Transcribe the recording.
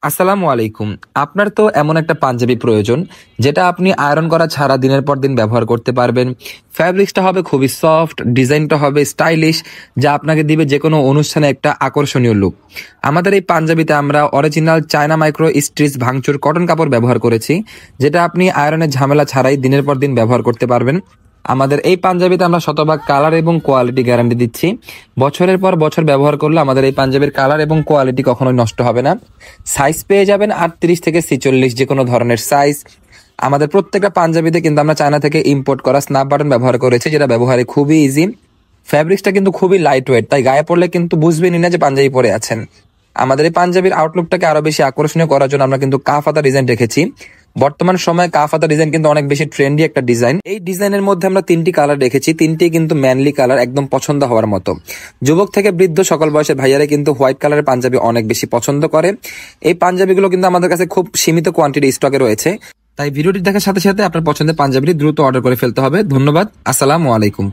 আসসালামু আলাইকুম। আপনার তো এমন একটা পাঞ্জাবি প্রয়োজন যেটা আপনি আয়রন করা ছাড়া দিনের পর দিন ব্যবহার করতে পারবেন। ফ্যাব্রিক্সটা হবে খুবই সফট, ডিজাইনটা হবে স্টাইলিশ, যা আপনাকে দিবে যে কোনো অনুষ্ঠানে একটা আকর্ষণীয় লুক। আমাদের এই পাঞ্জাবিতে আমরা অরিজিনাল চায়না মাইক্রো স্টিচ ভাঙচুর কটন কাপড় ব্যবহার করেছি, যেটা আপনি আয়রনের ঝামেলা ছাড়াই দিনের পর দিন ব্যবহার করতে পারবেন। আমাদের এই পাঞ্জাবিতে আমরা শতভাগ কালার এবং কোয়ালিটি গ্যারান্টি দিচ্ছি। বছরের পর বছর ব্যবহার করলে আমাদের এই পাঞ্জাবির কালার এবং কোয়ালিটি কখনোই নষ্ট হবে না। সাইজ পেয়ে যাবেন 38 থেকে 46, যে কোনো ধরনের সাইজ। আমাদের প্রত্যেকটা পাঞ্জাবিতে কিন্তু আমরা চায়না থেকে ইম্পোর্ট করা স্ন্যাপ বাটন ব্যবহার করেছি, যেটা ব্যবহারে খুবই ইজি। ফ্যাব্রিক্সটা কিন্তু খুবই লাইট ওয়েট, তাই গায়ে পড়লে কিন্তু বুঝবেনই না যে পাঞ্জাবি পরে আছেন। আমাদের এই পাঞ্জাবির আউটলুকটাকে আরো বেশি আকর্ষণীয় করার জন্য আমরা কিন্তু কাফ হাতা ডিজাইন রেখেছি। বর্তমান সময়ে কাফ হাতা ডিজাইন কিন্তু অনেক বেশি ট্রেন্ডি একটা ডিজাইন। এই ডিজাইনের মধ্যে আমরা 3টি কালার রেখেছি, 3টি কিন্তু ম্যানলি কালার, একদম পছন্দ হওয়ার মতো। যুবক থেকে বৃদ্ধ সকল বয়সের ভাইয়ারা কিন্তু হোয়াইট কালারের পাঞ্জাবি অনেক বেশি পছন্দ করে। এই পাঞ্জাবিগুলো কিন্তু আমাদের কাছে খুব সীমিত কোয়ান্টিটি স্টকে রয়েছে, তাই ভিডিওটি দেখার সাথে সাথে আপনার পছন্দের পাঞ্জাবিটি দ্রুত অর্ডার করে ফেলতে হবে। ধন্যবাদ। আসসালামু আলাইকুম।